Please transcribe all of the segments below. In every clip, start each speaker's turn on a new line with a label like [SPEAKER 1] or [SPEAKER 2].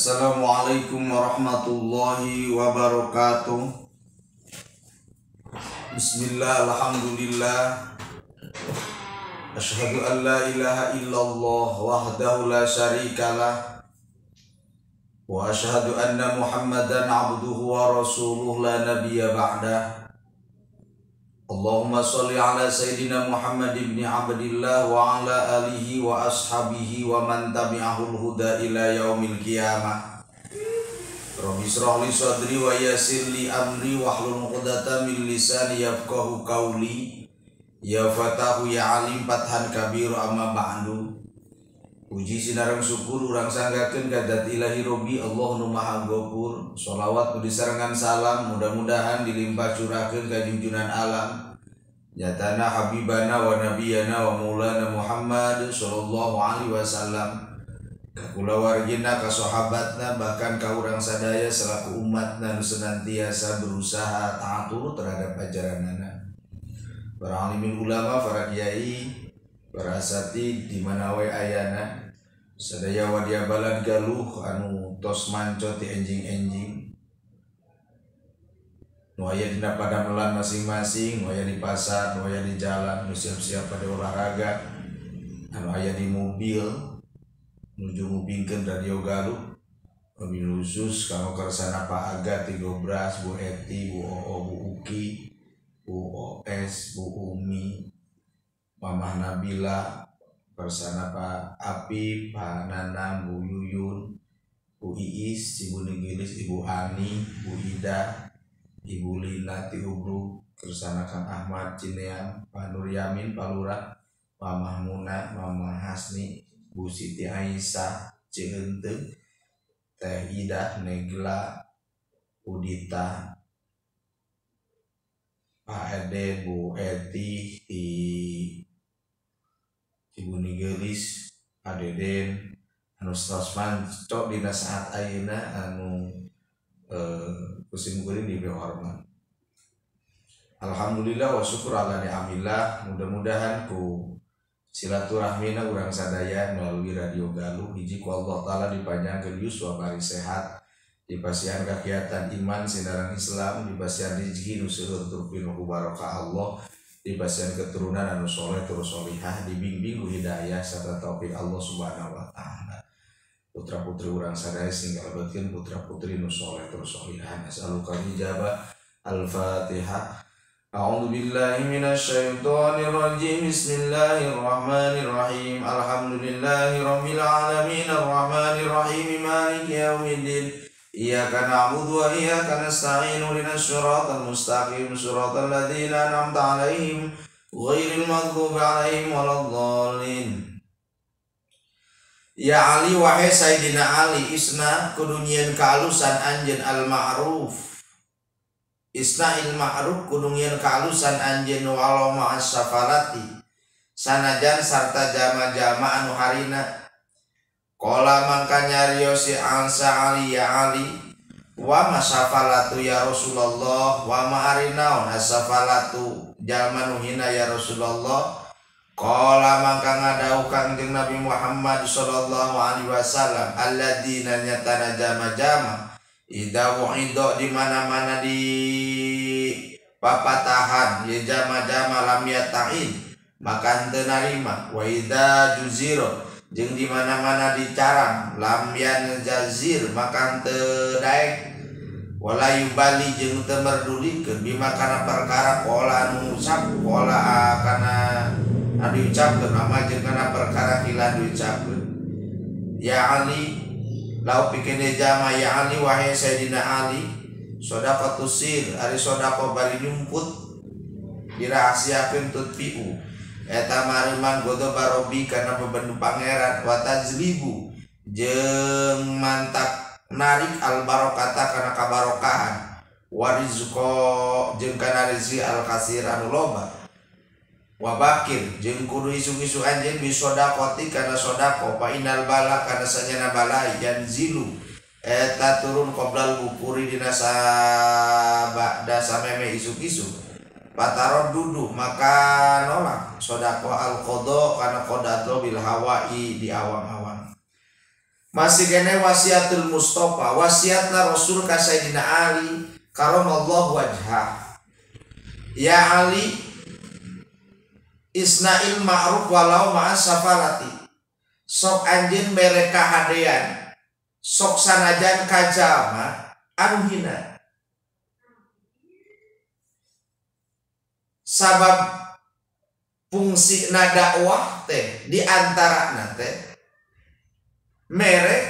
[SPEAKER 1] Assalamualaikum warahmatullahi wabarakatuh. Bismillah, alhamdulillah. Asyhadu an la ilaha illallah wahdahu la syarikalah. Wa asyhadu anna Muhammadan abduhu wa rasuluh la nabiyya ba'dah. Allahumma sholli ala sayyidina Muhammad ibn Abdillah wa ala alihi wa ashabihi wa man tabi'ahul huda ila yaumil qiyamah. Rabbi shrah li sadri wa yassir li amri wahlul 'uqdatam min lisani yafqahu qawli. Ya Fatahu ya Alim Fathan Kabir amma ba'du. Puji sinareng syukur urang sanggakeun ka zat ilahi Rabbi Allah nu Maha Ghafur. Sholawat nu disarengan salam mudah-mudahan dilimpah curahkeun ka junjunan alam jatana habibana wa nabiyana wa maulana Muhammad sallallahu alaihi wasallam, ka kulawargina, ka sahabatna, bahkan ka urang sadaya selaku umatna nu senantiasa berusaha taat turut terhadap ajaranana. Para alimin ulama, para kiai, para asatid di mana we ayana, sadaya wadia balad galuh anu tos manco ti enjing-enjing nu aya dina padamelan masing-masing, nu aya di pasar, nu aya di jalan, nu siap-siap pada olahraga, anu aya di mobil nuju ngupingkeun radio Galuh. Wabil khusus kanggo kersana Pak Aga, Ti Gobras, Bu Eti, Bu Oo, Bu Uki, Bu Oes, Bu Umi, Mamah Nabila, persana Pak Api, Pak Nanang, Bu Yuyun, Bu Iis, Ibu Nigilis, Ibu Ani, Bu Ida, Ibu Lina, Ti Ubru, kersana Kang Ahmad Cineam, Pak Nur Yamin, Pak Lurah, Mamah Muna, Mamah Hasni, Bu Siti Aisyah, Ciheunteung, Teh Idah, Negla, Udita, Pak Ede, Bu Eti, Ibu Nigelis, Pak Deden, anu sosman cok dina saat ayeuna anu kusim kuring di hormat. Alhamdulillah wa syukur ala ni'amillah. Mudah-mudahan ku silaturahmina urang sadaya melalui radio Galuh hiji ku Allah taala dipanjangkeun yuswa bari sehat, dipasihan kegiatan iman sinareng Islam, dipasihan rezeki nu seueur tur pinuh barokah Allah, dipasihan keturunan anu soleh terus solihah, dibimbing ku hidayah serta taufik Allah subhanahu wa ta'ala. Putra putri urang sadaya sing kalebetkeun putra putri nu soleh terus solihah. As'aluka ijabah. Al-Fatihah. A'udzu billahi minasy syaithanir rajim. Bismillahirrahmanirrahim. Alhamdulillahi rabbil alamin arrahmanir rahim maliki yaumiddin. Iyyaka na'budu wa iyyaka nasta'in. Ihdinas siratal mustaqim. Siratal ladzina an'amta 'alaihim ghairil maghdubi 'alaihim waladdallin. Ya Ali, wahai Sayyidina Ali, isna kudunyian kealusan anjeun al-ma'ruf. Isna il ma'ruf kudunyian kealusan anjeun walau ma'as safalati, sanajan sarta jama-jama anu harina. Qala mangka nyariosi ansa Ali, ya Ali, wa masafalatu ya Rasulullah, wa ma'arinaun as-safalatu jalma nu hina ya Rasulullah. Qala mangka ngadau Kangjeng Nabi Muhammad sallallahu alaihi wasallam, alladzina nyatana jama-jama idza wu'idha di mana-mana di papatahan ya jama-jama lam yata'in maka henteu narima, wa idza juzira jeung di mana-mana dicarang lam yanjazir maka henteu daek, wala yubali jeung teu merdulikeun bima kana perkara qala anu ucap, qala kana anu diucapkeun ama jeung kana perkara hilang diucapkeun. Ya Ali, lau pikene jama ya Ali, wahai Sayyidina Ali, shadaqatus sir ari sodaqah bari nyumput dirahasiakeun tutfiu eta mariman godo barobi kana bebendu pangeran, wa tajlibu jeung mantap narik al barokata kana kabarokahan, wa rizqa jeung kana rezeki al kasir anu loba, wa bakir jeung kudu isu-isu anjeun bi sodaqati kana sodaqah, fa inal bala kana sanyana balai yanzilu eta turun qoblal bukuri dina sabada sameme isu-isu, patarod dudu maka nolak sodaqah al qada kana qada bil hawai di awang-awang. masih kene wasiatul Mustafa, wasiatna Rasul ka Sayyidina Ali karamallahu wajhah. Ya Ali, isna'il ma'ruf walau ma'as safalati. Sok anjeun mere kahadean, sok sanajan ka jalma anu hina. Sabab fungsi dakwah teh di antara teh mere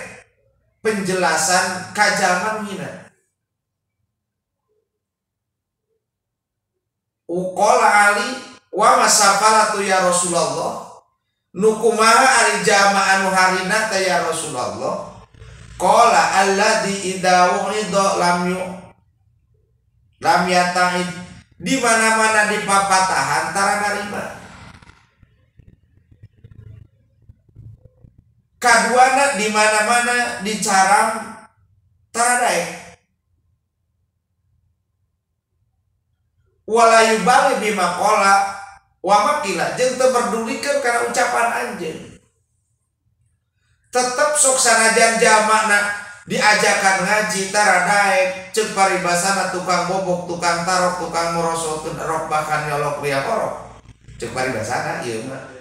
[SPEAKER 1] penjelasan ka jalma hina. Uqala Ali wa masafalatu ya Rasulullah, nukumaha ari jama anu harina ta ya Rasulullah. Qala alladzi idza wu'ida lam yata'id, di mana-mana di papatahan tara narima. Kaduana di mana-mana dicarang tara daek. Walayu bali bima qala wa makila, jeung teu berdulikeun kana ucapan anjeun. Tetep sok sanajan jamakna diajakan ngaji tara daek, ceuk paribasana tukang bobok, tukang tarok, tukang ngorosokeun rok bahkan nyolok liang orok. Ceuk paribasana ieu mah.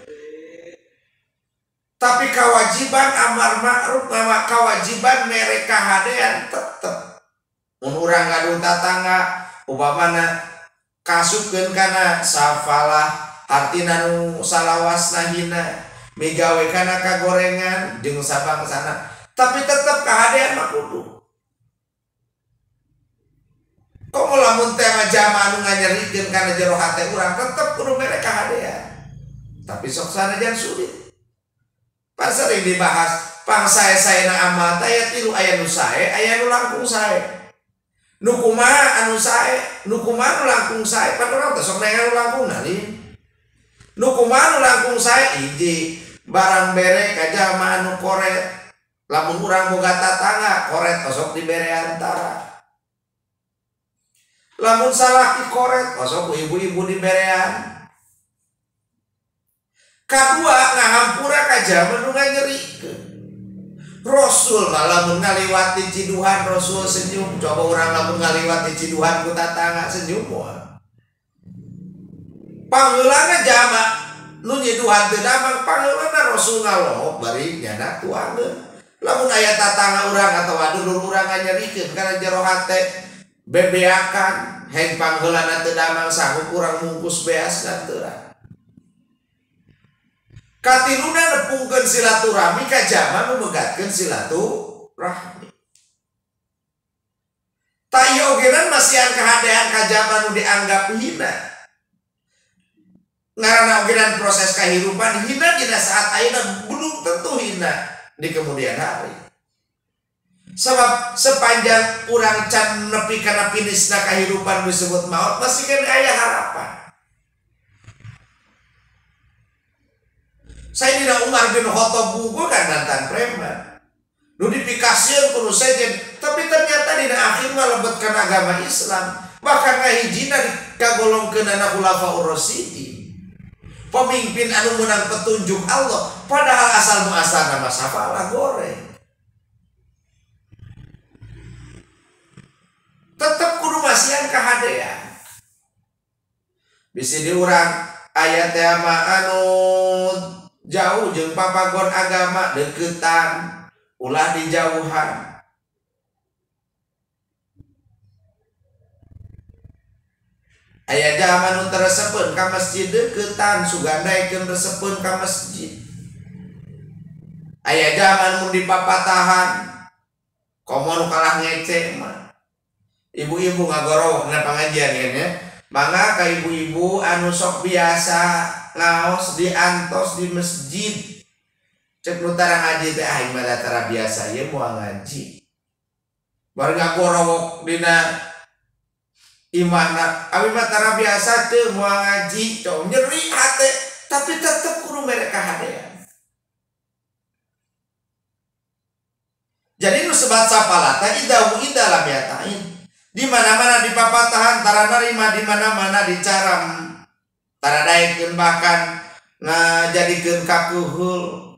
[SPEAKER 1] Tapi kewajiban amar ma'ruf nama kewajiban mere kahadean tetep. Mun urang ngadu tatangga upamana kasupkeun kana safalah artina nu salawasna hina, migawe kana kagorengan jeung sabangsana, tapi tetep kahadean mah kudu. Komo lamun teh jama anu nganyerikeun kana jero hate urang tetep kudu mere kahadean. Tapi sok sanajan sulit. Pas sering dibahas pang sae-saena amal teh aya tilu, aya nu sae, aya nu langkung sae. Nu kumaha anu sae, nu kumaha nu langkung sae, pan urang teh sok nengan nu langkung nalin. Nu kumaha nu langkung sae hiji barang bere ka jalma anu koret. Lamun urang boga tatangga koret osok dibere antara. Lamun salaki koret osok ku ibu-ibu diberean. Kadua ngahampura ka jalma nu nganyerikeun. Rasul lamun ngaliwati ciduhan Rasul senyum. Coba orang lamun ngaliwati ciduhan ku tatangga senyum moal. Pangeulana jama nu nyiduhan teu damang, pangeulana Rasul ngalohok bari nyana tuangeun. Lamun aya tatangga urang atawa dulur urang nganyerikeun kana jero hate bebeakan, heng pangeulana teu damang sanggup urang mungkus beasna teu. Katiluna nepungkeun silaturahmi ka jama nu megatkeun silaturahmi. Ta ieu ogenan masihan kahadean ka jama nu dianggap hina. Ngaranna ogenan proses kahirupan hina dina saat ayeuna belum tentu hina di kemudian hari. Sebab sepanjang urang can nepi kana finisna kahirupan disebut maut masih kan aya harapan. Sayyidina Umar bin Khattab buku kan mantan preman. Nu dipikasieun kudu sejen, tapi ternyata dina akhir mah lebetkeun agama Islam. Bahkan ngahijina kagolongkeun anak khulafaur rasyidin. Pemimpin anu meunang petunjuk Allah, padahal asal muasal nama safalah goreng. Tetep kudu masihan kahadean. Bisi diurang ayat teh mah anu jauh jeung papagon agama deketan ulah dijauhan. Aya jaman nu teresepeun ka masjid deketan sugandaikeun resepeun ka masjid. Aya jaman mun di papatahan komo nu kalah ngece mah ibu-ibu ngagoroh na pangajian ya. Mangga ka ibu-ibu anu sok biasa ngaos diantos di masjid cek nu tara ngaji teh aing mah tara biasa ieu moal ngaji. Bar ngagorowok dina imahna abi mah tara biasa teu moal ngaji, cong nyeri hate tapi tetep kudu mere kahadean. Jadi nu sebat sapalata idawu idalam yatain. Di mana-mana di papatahan tara narima, di mana-mana dicaram tara daekeun bahkan ngajadikeun kakuhul.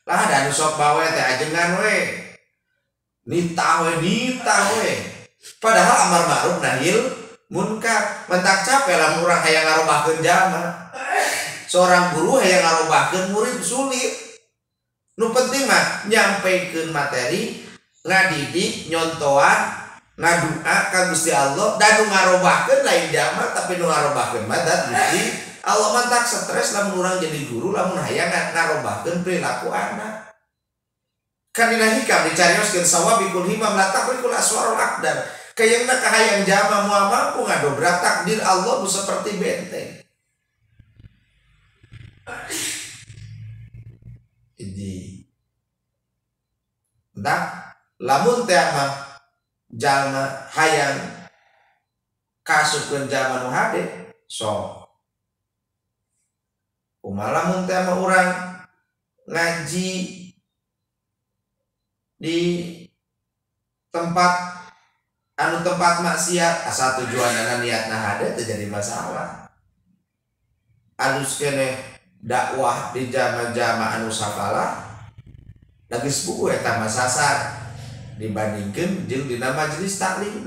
[SPEAKER 1] Lah ada anu sok bawe teh ajengan we. Nitah we. Padahal amar ma'ruf nahil munkar. Mentak capek lah urang hayang ngarobahkeun jalma. Seorang guru hayang ngarobahkeun murid sulit. Nu penting mah nyampaikeun materi, ngadidik, nyontoan, ngadua ka Gusti Allah dan nu ngarobahkeun lain jalma tapi nu ngarobahkeun mah dat Gusti Allah. Mantak stres lamun urang jadi guru lamun hayang ngarobahkeun perilaku anak. Kan dina hikam dicarioskeun sawabikul himam la taqrikul aswarul aqdar. Kayangna kahayang jalma moal mampu ngadobrak takdir Allah nu seperti benteng. Jadi entah lamun teh mah jalma hayang kasupkeun jalma nu hade sok kumaha lamun teh mah urang ngaji di tempat maksiat asal tujuanna niatna hade teu jadi masalah. Alus keneh dakwah di jama-jama anu sapalah lagi sepupu eta mah sasar dibandingkeun jeung dina majelis taklim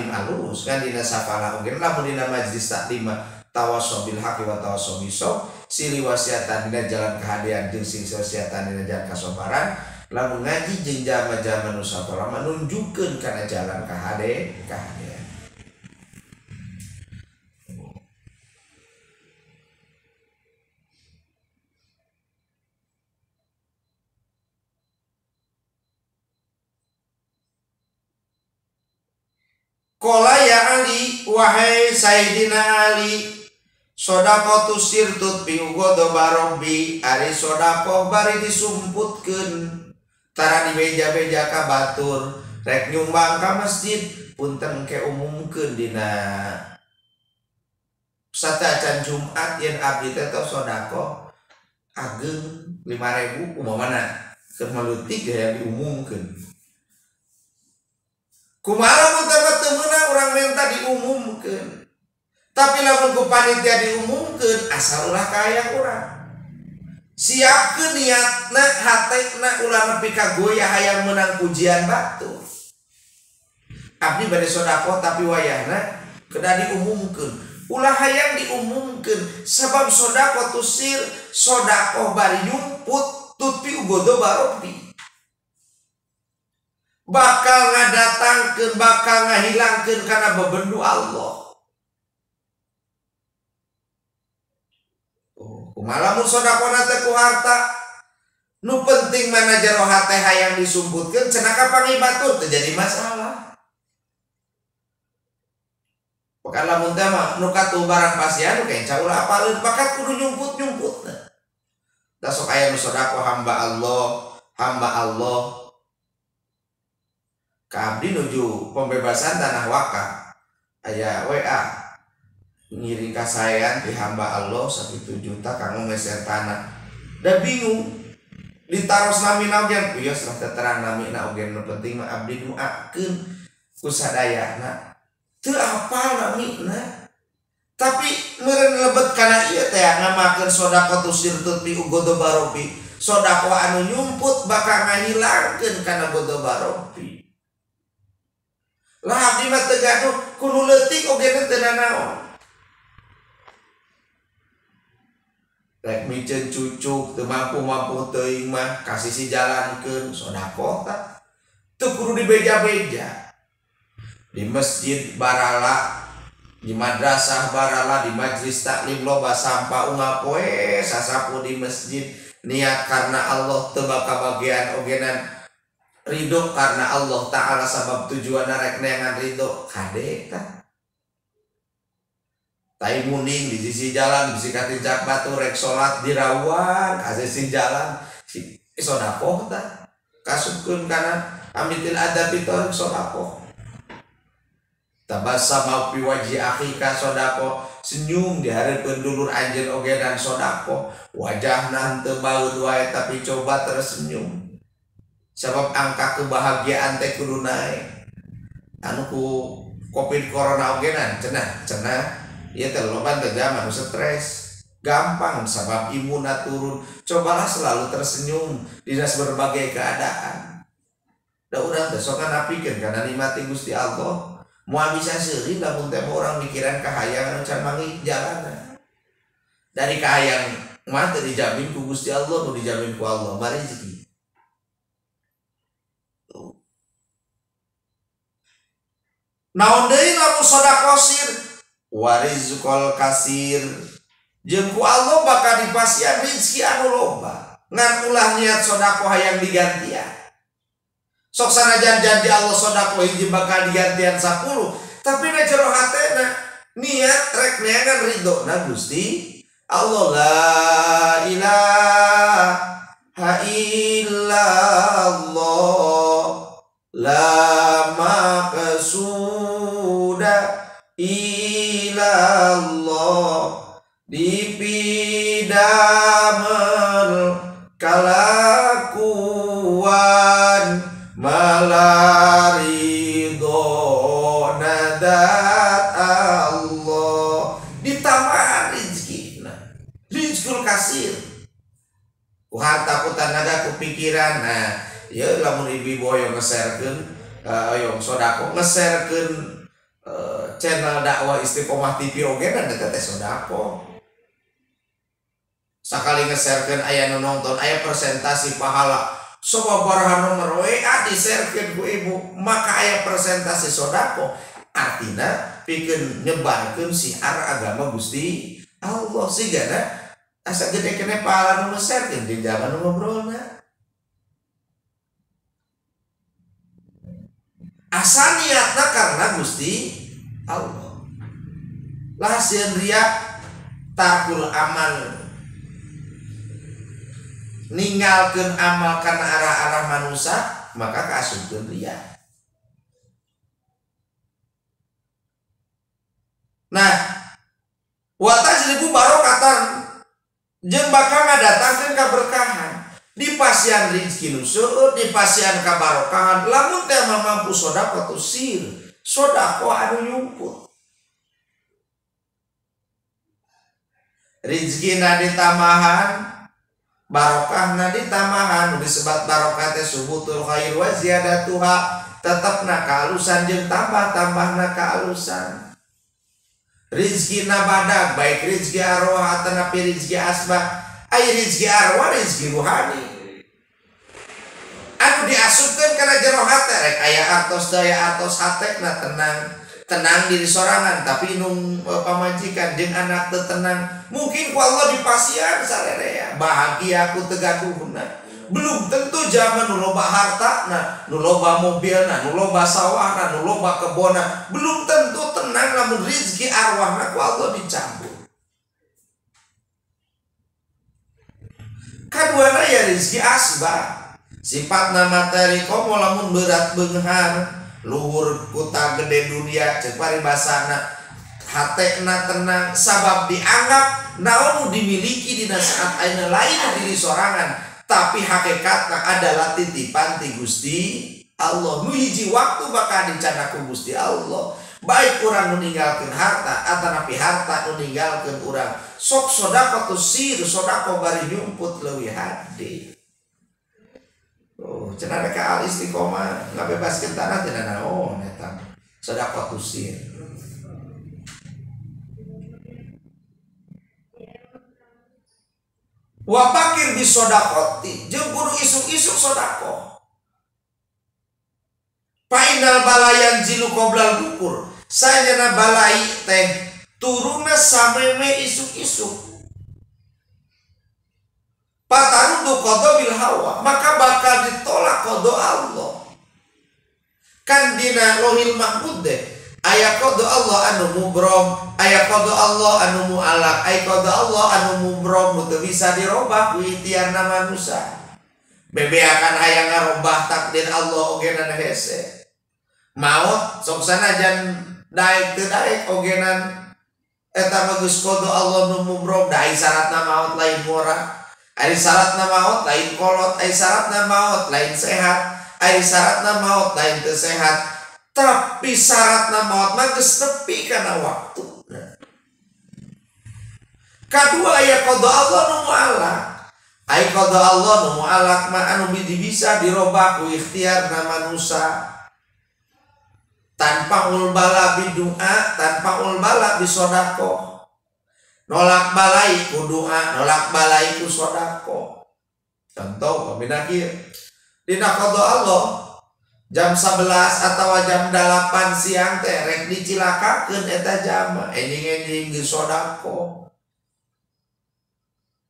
[SPEAKER 1] alus kan dina sapalah oge lamun dina majelis taklim tawassaw bil haqqi wa tawassaw bis sabr sili wasiatan dina jalan kehadean jeung sili wasiatan dina jalan kasabaran. Lamun ngaji jeung jama-jama nu sapalah menunjukkeun kana jalan kahadean. Qala ya Ali, wahai Sayyidina Ali, sodaqatu sirtut bi ugodo barobbi, ari sodaqoh bari disumputkeun tara di beja-beja ka batur rek nyumbang ka masjid punten ke umumkeun dina satacan Jumat yen abdi teh tos sodaqoh ageng 5.000 umamana keur maleutik aya diumumkeun. Kumaha lamun teh teu meunang urang minta diumumkeun. Tapi lamun ku panitia diumumkeun asal ulah kaya urang. Siapkeun niatna hatena ulah nepi ka goyah hayang meunang pujian batu. Abdi bade sedekah tapi wayahna kedah diumumkeun. Ulah hayang diumumkeun sabab sedekah tusir sedekah bari yumput tupi ugodo barobi. Bakal ngadatangkeun, bakal ngahilangkeun kana bebendu Allah. Malamun sodakona teh ku harta nu penting mana jero hate hayang disumputkeun cenah ka pangibatur teu jadi masalah. Pakan lamun teh mah nu katuh barang pasian ke insya Allah apaleun pakat kudu nyumput-nyumputna. Da sok aya nu sodaqah hamba Allah ka abdi nuju pembebasan tanah wakaf aya WA ngiring kasayan di hamba Allah 1 juta kanggo meser tanah. Da bingung ditaros namina oge ya serta terang namina oge nu penting mah abdi duakeun ku sadayana teu apal namina tapi meureun lebet kana ieu teh ngamakeun sedekah tusirtut bi ugodo barobi sedekah anu nyumput bakal ngahilangkeun kana godo barobi. Lah abdi mah teu gaduh kudu leutik oge teu nanaon. Rek micen cucuk teu mampu teuing mah kasih si jalankeun sedekah tah teu kudu dibeja-beja. Di masjid barala, di madrasah barala, di majelis taklim loba sampah ungap we sasapu di masjid niat karena Allah teu kabagian ogenan ridho karena Allah taala sabab tujuanna rek neangan ridho kade tah. Tai muning di sisi jalan bisi katincak batu rek salat dirawan ka sisi jalan si sedekah tah kasupkeun kana amitil adabi tor sedekah. Tabassama fi wajhi akhika sedekah senyum di hareupeun dulur anjeun oge dan sedekah wajahna teu baeud wae tapi coba tersenyum sabab angka kebahagiaan teh kudu naek anu ku Covid corona oge nan cenah ieu teh loba teh jaman stres gampang sebab imunna turun. Cobalah selalu tersenyum di berbagai keadaan. Da urang teh sok napikeun kana nikmati Gusti Allah. Moal bisa seuri lamun teh orang mikiran kahayang anu can mangi jalanna. Dari kahayang mah teu dijamin ku Gusti Allah, nu dijamin ku Allah mah rezeki. Naon deui lamun sedekah sir? Warizqul kasir. Jeung ku Allah bakal dipasian rezeki anu loba. Ngan ulah niat sedekah hayang digantian. Sok sanajan janji Allah sedekah hiji bakal digantian 10, tapi na jero hatena niat rek neangan ridona Gusti Allah. La ilaha illallah, la maqsuda illallah, dipidamel kalakuan malarido nadat Allah, ditambahan rizkina rizkul kasir ku harta ku tanaga ku pikiran. Nah ya lamun ibu boyo ngeserkeun oyong sodako ngeserkeun channel dakwah Istiqomah TV oge dan deket sodako sakali ngeserkeun aya nu nonton aya persentasi pahala. Soba barahan nomor WA di-sharekeun ku ibu, maka aya persentase sodako. Artina pikeun nyebarkeun siar agama Gusti Allah sigana asa gede kene pahala nu nge-sharekeun di zaman ngobrolna. Asa niatna karena Gusti Allah. Lah sieun ria takul amal ninggalkeun amal karena arah-arah manusia, maka kaasupkeun ria. Nah, wa tajribu barokatan jeung bakal ngadatangkeun kaberkahan. Dipasian rezeki nu seueur, dipasian kabarokahan lamun teh mampu sedekah tu sir, sedekah anu nyumput. Rezekina ditambahan, barokahna ditamahan, disebut barokah teh subutul khair wa ziyadatuha, tetepna kaalusan jeung tambah-tambahna kaalusan. Rizkina badag baik rizki arwah atau napi rizki asbah, aya rizki arwah rizki ruhani anu diasupkeun kana jero hate rek aya artos daya artos hatena tenang diri sorangan tapi nung pamajikan jeung anak teu tenang mungkin ku Allah dipasian sarerea bahagia ku tegaduhna. Belum tentu zaman nu loba hartana, nu loba mobilna, nu loba sawahna, nu loba kebona, belum tentu tenang lamun rezeki arwahna ku Allah dicampur. Kaduana ya rezeki asbah, sifatna materi komo lamun berat beunghar, luhur kuta gede dunia ceuk paribasana, hatena tenang sabab dianggap naon nu dimiliki dina saat ayeuna lain diri sorangan. Tapi hakikatnya adalah titipan ti Gusti Allah. Nu hiji waktu bakal dicandak ku Gusti Allah. Baik urang nu ninggalkeun harta atanapi harta nu ninggalkeun urang. Sok sedekah tu sir, sedekah bari nyumput leuwih hade. Oh, cenah ka al istiqomah ngabebaskeun tanah teh naon eta. Sedekah tu sir. Wa pakir bisodakoti jeung kudu isuk-isuk sodako. Painal balayan jilu qoblal bukur. Sayana balai teh turunna sameme isuk-isuk. Patarudu qada bil hawa, maka bakal ditolak qada Allah. Kan dina Lauhil Mahfuz deh aya qada Allah anu mubrom, aya qada Allah anu mu'alaq, aya qada Allah anu mubrom nu teu bisa dirobah ku ikhtiarna manusia. Bebeakan hayang ngarobah takdir Allah ogenan hese. Maut sok sanajan daek teu daek ogenan eta mah geus qada Allah nu mubrom, da aya syaratna maut lain murah. Aya syaratna maut lain kolot, aya syaratna maut lain sehat, aya syaratna maut lain teu sehat. Tapi syaratna maut mah geus nepi kana waktu. Kadua aya qada Allah nu mu'alaq. Ai qada Allah nu mu'alaq mah anu bisa dirobah ku ikhtiarna manusia. Tanpa ulbala bidu'a, tanpa ulbala bisodako. Nolak balai ku doa, nolak balai ku sodako. Contoh pamina kieu. Dina qada Allah jam 11 atau jam 8 siang teh rek dicilakakeun eta jama enjing-enjing geus sodako.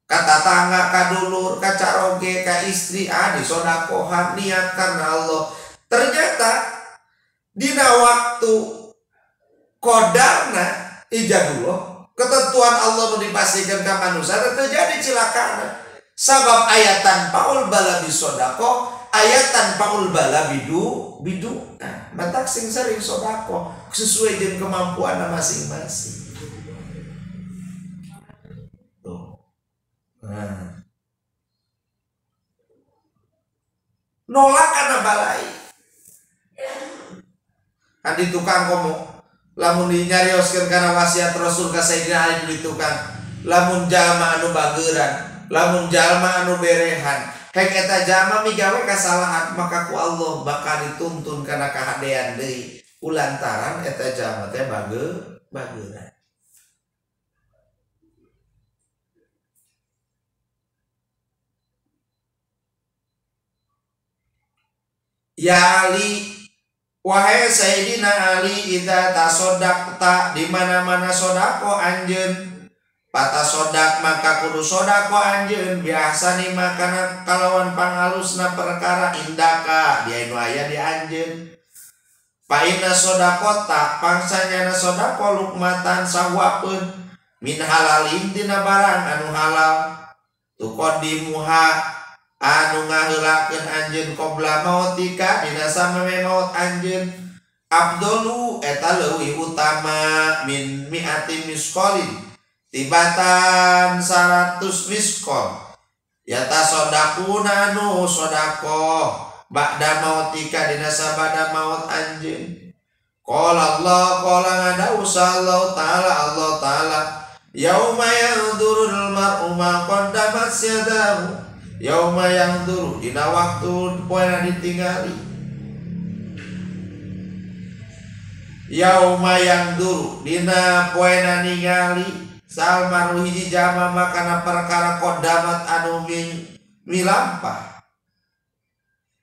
[SPEAKER 1] Ka tatangga, ka dulur, ka caroge, ka istri disodakohan niat karena Allah. Ternyata dina waktu qadarna ijadullah ketentuan Allah nu dipastikan ka manusia terjadi cilakana. Sabab ayatan paul bala bisodako, ayatan paul bala bidu. Nah, matak sing sering sodako sesuai dengan kemampuan masing-masing. Nah. Nolak karena balai. Adi tukang komo lamun dinyarioskeun kana wasiat Rasul ka Sayyidina Ali di tukang lamun jalma anu bageuran, lamun jalma anu berehan, hek eta jalma migawe kasalahan maka ku Allah bakal dituntun kana kahadean deui ulantaran eta jalma teh bageuran. Ya Ali, wahai Sayyidina Ali, idza tasodakta di mana-mana sodako anjeun, pata sodak maka kudu sodako anjeun biasa nih makana kalawan pangalusna perkara indaka dia anu aya di anjeun. Paina sodakota pangsanya na sodako lukmatan sawapeun min halalin tina barang anu halal tuqaddimuha anu ngaheulakeun anjeun qabla mautika dina sameme maut anjeun abdolu eta leuwih utama min mi'ati misqalin tibatan 100 misqal yata sodakuna anu sodako ba'da mautika dina sabada maut anjeun. Qala Allah qala ngadawu sallallahu Allah taala yauma yanzurul mar'u ma qaddamat yadahu yauma yang dulu dina waktu poena ditinggali yauma yang dulu dina poena ningali salmaru hiji jama makana perkara kodamat anu milampah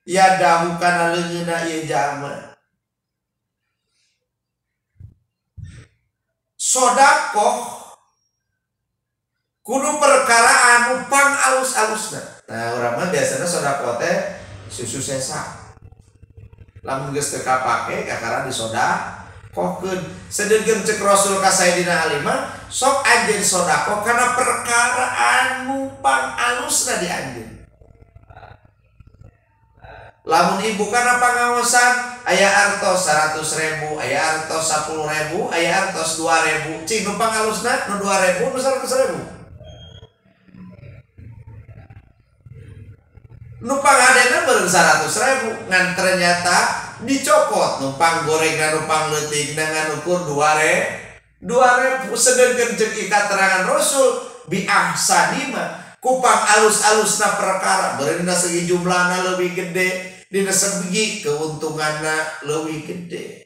[SPEAKER 1] ya dahu kana leungeuna ieu jama sodakoh kudu perkara anu pang alus-alusna. Nah, urang mah biasana sodako teh susu sesa. Lamun geus teu kapake kakara disodakokeun. Sedengkeun cek Rasul ka Sayyidina Ali mah sok anjeun sodako kana perkara anu pang alusna di anjeun. Lamun ibu kana pangaosan aya artos 100.000, aya artos 10.000, aya artos 2.000. Cing nu pangalusna nu 2.000 nu 100.000. Numpang adena beureung 100.000 ngan ternyata dicopot numpang gorengan numpang leutik dengan ukur 2.000 sedengkeun ceuk katerangan Rasul bi ahsanima kupang alus-alusna perkara beureungna segi jumlahna leuwih gede dina segi keuntunganna leuwih gede.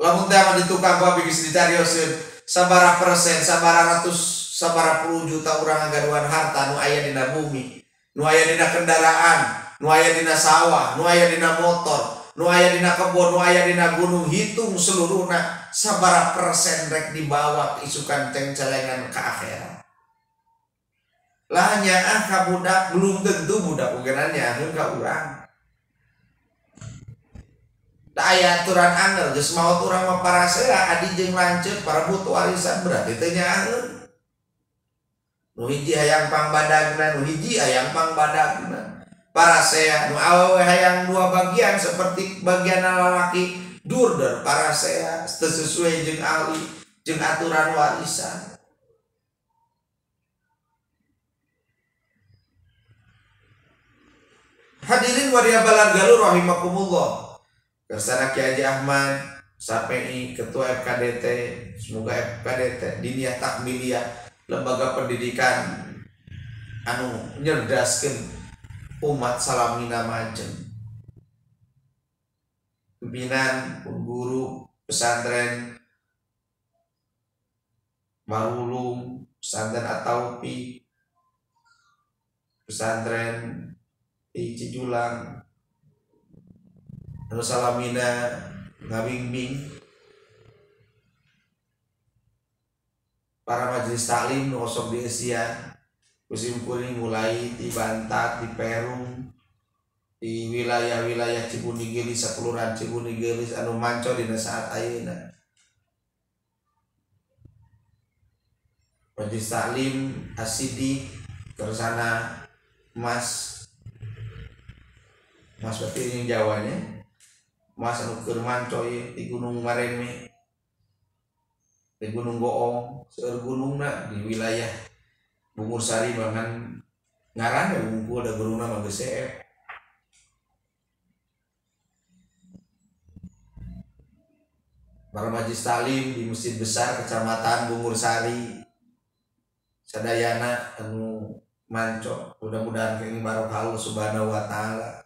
[SPEAKER 1] Lamun teh mah di tukang kopi geus dicarioskeun sabaraha persen, sabaraha ratus, sabaraha puluh juta urang ngagaduhan harta nu aya dina bumi, nu aya dina kendaraan, nu aya dina sawah, nu aya dina motor, nu aya dina kebon, nu aya dina gunung, hitung seluruhna sabaraha persen rek dibawa ke isukan cengcelengan ke akhirat. Lah nyaah ka budak belum tentu budak ugeran nyaahkeun ka urang. Da aya aturan angel geus maot urang mah parasea adi jeung lanceuk parebut warisan berarti teh nyaahkeun. Nu hiji hayang pangbadagna, nu hiji hayang pangbadagna. Parasea nu awewe hayang dua bagian seperti bagian lalaki durder parasea teu sesuai jeung ahli jeung aturan warisan. Hadirin waria balad galur rahimakumullah. Kersana Kiai Haji Ahmad sampai ketua FKDT, semoga FKDT Diniyah Takmiliyah lembaga pendidikan anu nyerdaskeun umat Salamina Majem, pimpinan guru pesantren Marulung, pesantren At-Taufiq, pesantren di Cijulang, anu Salamina ngabimbing para majelis taklim nu kosong di Asia musim kuning mulai di Bantat, di Perung, di wilayah-wilayah Cibuni Gelis, Kelurahan Cibuni Gelis anu manco dina saat ayeuna. Majelis taklim Asidi kersana Mas berarti ini Jawanya Mas anu keur manco di Gunung Mareme, di Gunung Goong, seueur gunungna di wilayah Bungur Sari bangan ngaranna bungku ada gunungna mah geus seep. Para majelis taklim di Masjid Besar Kecamatan Bungur Sari sadayana anu manco, mudah-mudahan kenging barokah Allah Subhanahu wa taala.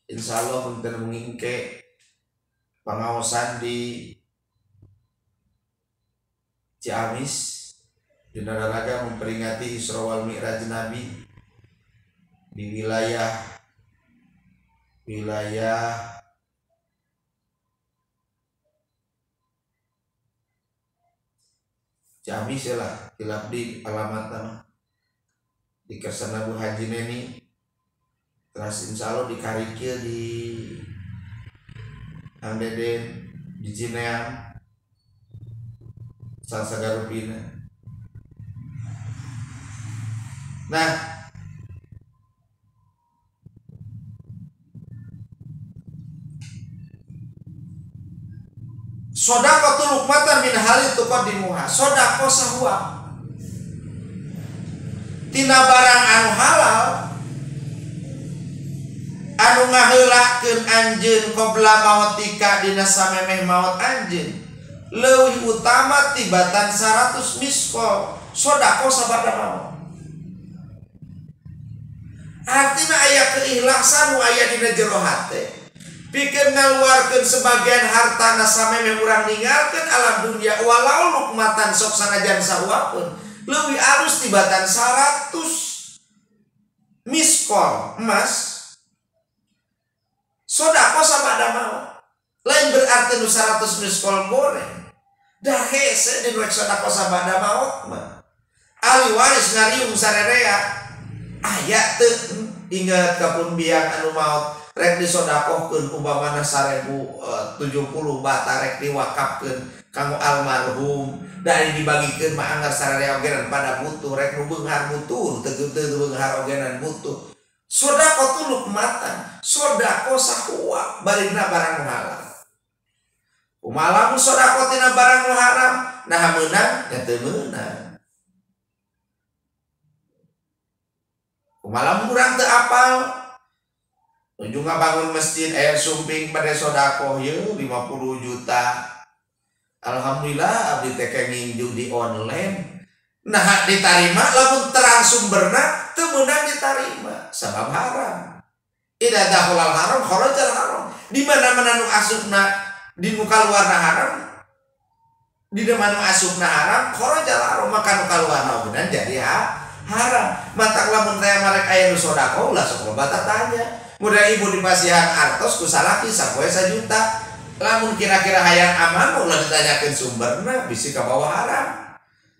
[SPEAKER 1] Insyaallah punten mengingke pangaosan di Ciamis dina raraga memperingati Isra wal Mi'raj Nabi di wilayah Ciamis ya lah, hilap di alamat nama di Kersana Bu Haji Neni. Terus insyaallah di Karikil di Ang Deden di Cineang Salsa Garupina. Nah, sodaqatul luqmatan min halil tuqaddimuha, sodaqah sahwa tina barang anu halal anu ngaheulakeun anjeun qabla mautika dina samemeh maut anjeun leuwih utama tibatan 100 miskol sodaqah sabada maut. Artina aya keikhlasan nu aya dina jero hate pikeun ngaluarkeun sebagian hartana samemeh urang ninggalkeun alam dunia walau lukmatan sok sanajan sahuapeun leuwih alus tibatan 100 miskol emas sodaqah sabada maut. Lain berarti nu 100 miskol goreng dah hese di rek sodaqah sabada maut mah ahli waris ngariung sarerea aya teu ingat kapun biang anu maut rek disodakohkeun umpamana 1070 bata rek diwakafkeun kanggo almarhum dari dibagikeun mah anggar sarerea ogenan pada butuh rek nu beunghar butuh teu beunghar ogenan butuh. Sodaqah tu lukmatan, sodaqah sahwa barina barang halal. Umalam sodaqah tina barang haram, nah meunang nya teu meunang. Umalam urang teu apal, ujung bangun masjid aya sumping pada sodaqah yeuh 50 juta. Alhamdulillah abdi teh kenging judi online. Nah ditarima lamun terang sumberna teu meunang ditarima sabab haram. Idza dakhalal haram kharajal haram. Di mana-mana nu asupna di nu kaluarna haram, di mana asupna haram kharajal haram maka nu kaluarna beunang jadi haram. Matak lamun teh marek aya nu sodaqah ulah sok loba tanya. Mudah ibu dipasihan artos ku salaki sapoe 1 juta. Lamun kira-kira hayang aman ulah ditanyakeun sumberna bisi ka bawah haram.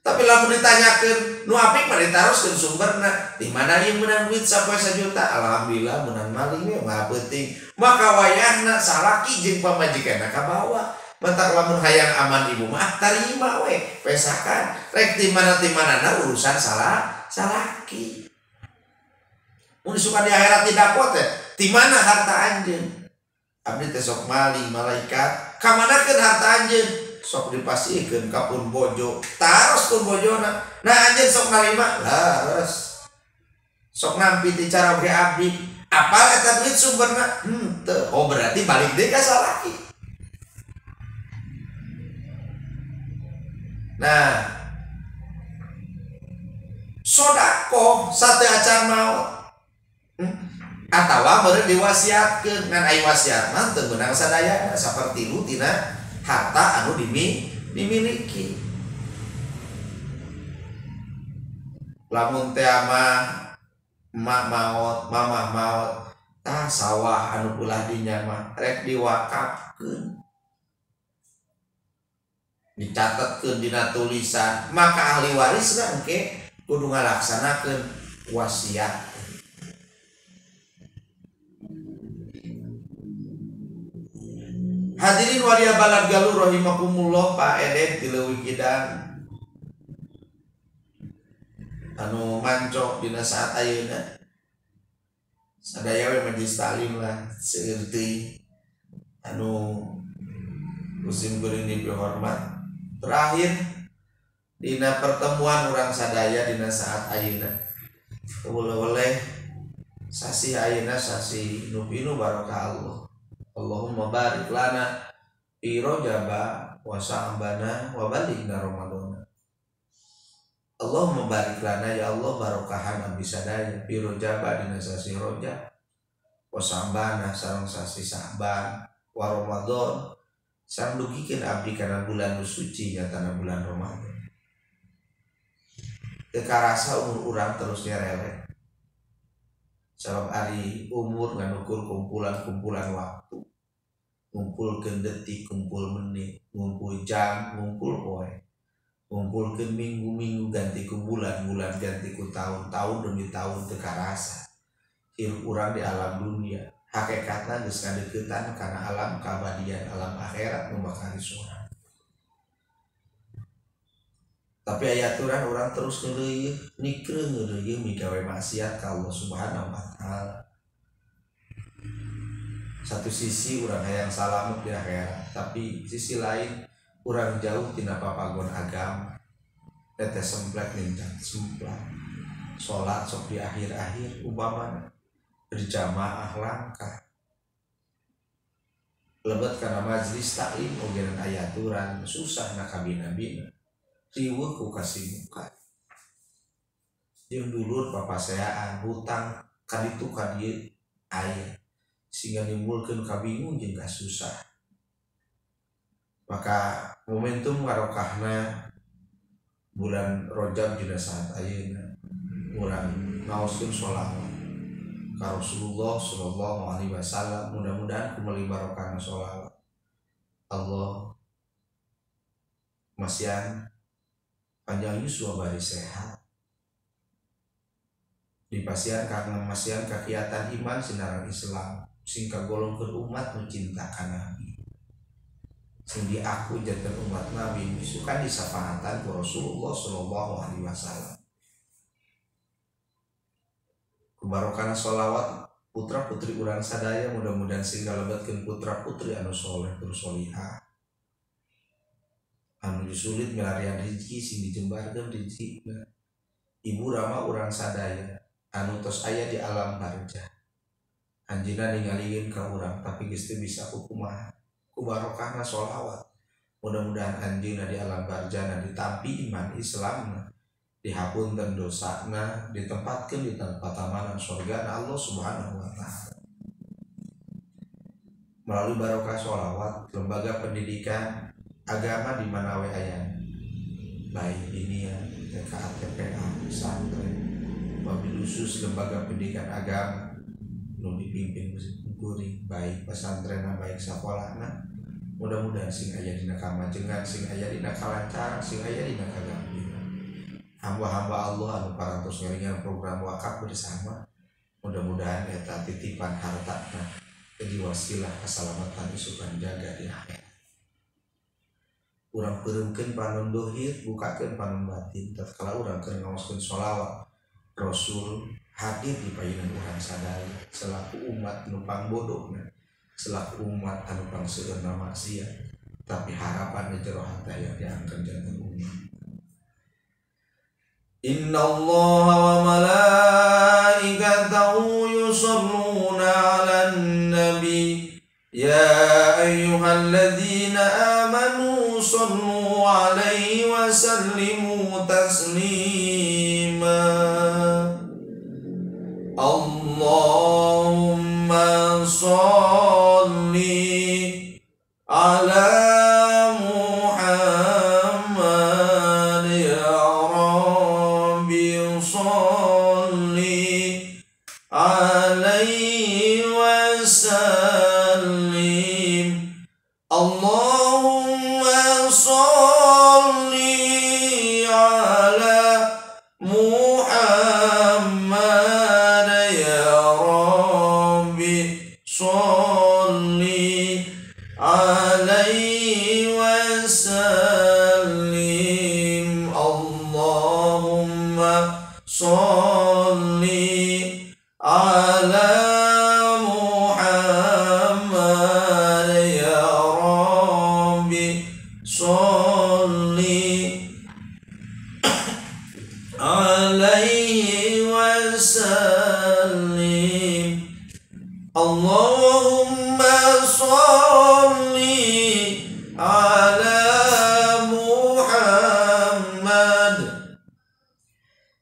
[SPEAKER 1] Tapi lamun ditanyakeun nu apik mah ditaroskeun sumberna. Di mana ieu meunang duit sapoe 1 juta? Alhamdulillah meunang maling we mah penting. Maka wayahna salaki jeung pamajikanna ka bawah. Matak lamun hayang aman ibu mah tarima we, pesakan. Rek di mana-manana urusan salaki. Mun suka di akhirat tidak pot di mana harta anjeun? Abdi teh sok mali malaikat. Ka manakeun harta anjeun? Sok dipasihkeun ka pun bojo. Taros pun bojona. Nah anjeun sok narima? Laras. Sok nampi ti cara ge abdi. Apal eta duit sumberna? Teu. Oh berarti balik deui ka salaki. Nah, sodako sate acan maut atawa beureum diwasiatkeun ngan aya wasiat mah teu beunang sadayana saperti lu tina harta anu dimiliki. Lamun teh mah emak maot, mamah maot, tah sawah anu ulah dinya mah rek diwakafkeun. Dicatetkeun dina tulisan, maka ahli warisna engke kudu ngalaksanakeun wasiat. Hadirin waria balad galur rahimakumullah, Pak Eden ti Leuwih Kidang anu mancok dina saat ayeuna sadaya we majelis taklim lah seueur teuing anu musim geuring dihormat. Terakhir dina pertemuan urang sadaya dina saat ayeuna oleh sasi ayeuna sasi nu pinu barokah Allah. Allahumma barik lana fi Rajaba wa Sya'bana wa balighna Ramadan. Allahumma barik lana ya Allah barokahan abdi sadaya fi Rajaba dina sasi Rajab wa Sya'bana sareng sasi Sya'ban wa Ramadan sareng dugikeun abdi kana bulan suci nyatana bulan Ramadan. Teu karasa umur urang terus nyerelek. Sabab ari umur nganukur kumpulan-kumpulan waktu, ngumpulkeun detik, ngumpul menit, ngumpul jam, ngumpul poe, ngumpulkeun minggu-minggu ganti ku bulan, bulan ganti ku tahun, tahun demi tahun teu karasa. Hirup urang di alam dunia, hakikatna geus ngadeuketan kana alam kabadian, alam akhirat nu bakal disorak. Tapi ayaturan orang terus ngeuleuh nikreung ngeuleuh migawe maksiat ka Allah Subhanahu wa taala. Satu sisi urang hayang salamet di akhirat, tapi sisi lain urang jauh tina papagon agama. Tete semplek lincah semplak. Salat sok di akhir-akhir umpamana berjamaah langkah. Lebet kana majelis taklim ogenan ayaturan susah na kabina-bina. Riweuh ku kasibukan jeung dulur papaseaan hutang kaditu ka dieu aya sehingga nimbulkeun kabingung jeung kasusah. Maka momentum barokahna bulan Rajab dina saat ayeuna urang ngaoskeun sholawat ka Rasulullah sallallahu alaihi wasallam. Mudah-mudahan kumeli barokahna sholawat Allah masian panjang yuswa bari sehat dipasian karena masian kakiatan iman sinaran Islam sing kagolongkeun umat nu cinta ka Nabi sing diaku janten umat Nabi misukan disafaatan ku Rasulullah sallallahu alaihi wasallam. Kubarokana sholawat putra putri urang sadaya mudah-mudahan sing galebetkeun putra putri anu soleh tur solihah anu sulit milarian rezeki sing dijembarkeun rezekina. Ibu rama urang sadaya anu tos aya di alam barjah anjeunna ningalikeun ka urang tapi geus teu bisa kumaha ku barokahna sholawat. Mudah-mudahan anjeunna di alam barjahna ditampi iman Islamna, dihapunten dosana, ditempatkeun di tempat tamanan surgana Allah Subhanahu wa taala. Melalui barokah sholawat lembaga pendidikan agama di mana we aya baik ini ya TK, TPA, pesantren, wabil khusus lembaga pendidikan agama nu dipimpin guru baik pesantren baik sakolana. Mudah-mudahan sing aya dina kamajengan, sing aya dina kalancaran, sing aya dina kagampiran. Hamba-hamba Allah anu parantos ngaringan program wakaf bersama. Mudah-mudahan eta titipan hartana jadi wasilah keselamatan isukan jaga di akhirat. Urang pereumkeun panon dohir, bukakeun panon batin. Tatkala urang keur ngaoskeun sholawat Rasul hadir di paeunan urang sadaya selaku umat nu pangbodohna, selaku umat anu pangseueurna maksiat, tapi harapan jero hati yang diangkat janten umat. Innallaha wa malaikatahu yusholluna 'alan nabi ya ayyuhalladzina amanu sallu عليه وسلموا تسليما اللهم صل على محمد يا رب صل عليه وسلم اللهم صل على محمد يا رب صل عليه وسلم اللهم صل على محمد يا رب صل عليه وسلم اللهم صل على محمد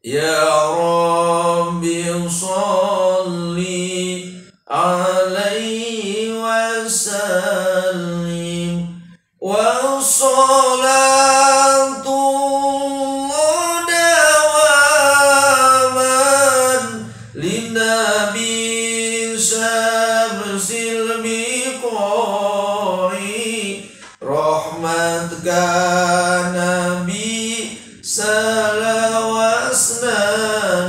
[SPEAKER 1] يا رب صل عليه وسلم والصلاة دواما للنبي شمس البقاع رحمتك نبي salawasna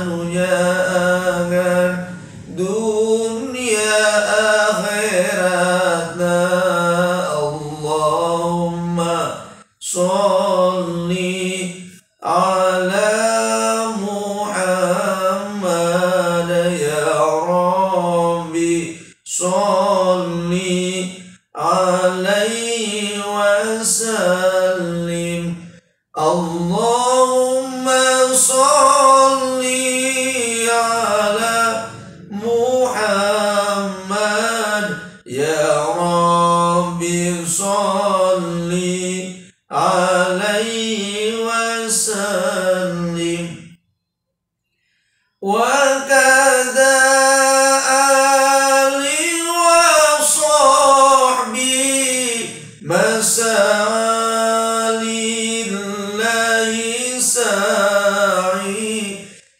[SPEAKER 1] nuyangan dunia akhiratna Allahumma sholli ala Muhammad ya Rabbi sholli alaihi wasallim Allahumma sholli ala Muhammad ya Rabbi sholli alaihi wasallim wa kadza ali wa sahbi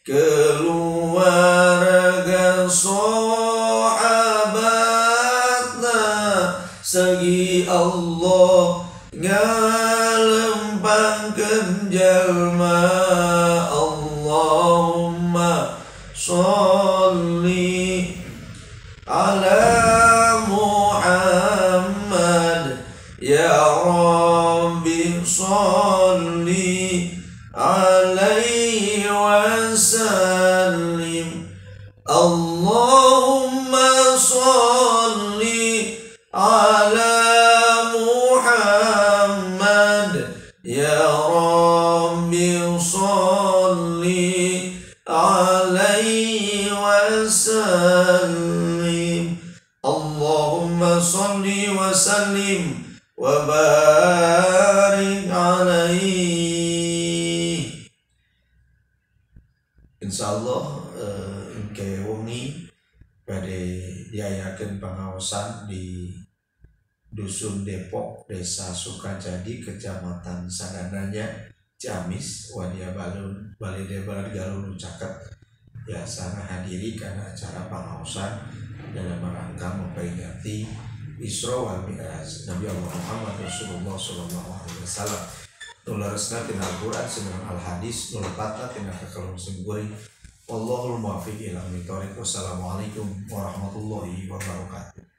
[SPEAKER 1] keluarga sahabatna segi Allah ngalempangkeun jalma Allahumma sholli ala Muhammad ya Rabbi sholli alaihi wasallim Allahumma sholli ala Muhammad ya Rabbi sholli alaihi wasallim Allahumma sholli wa sallim wa barik alaihi. Insyaallah engke wengi bade diayakeun pangaosan di Dusun Depok, Desa Sukajadi, Kecamatan Sadananya, Ciamis, Wadia Balun, Balai Debar Galun Caket. Ya, sana hadiri karena acara pangaosan dalam rangka memperingati Isra wal Mi'raj Nabi Allah Muhammad Rasulullah sallallahu alaihi wasallam. Nularasna tina Al-Qur'an sebenarnya Al-Hadis nulpatna tina kakalung semburi. Wallahul muwaffiq ila aqwamit thoriq. Wassalamualaikum warahmatullahi wabarakatuh.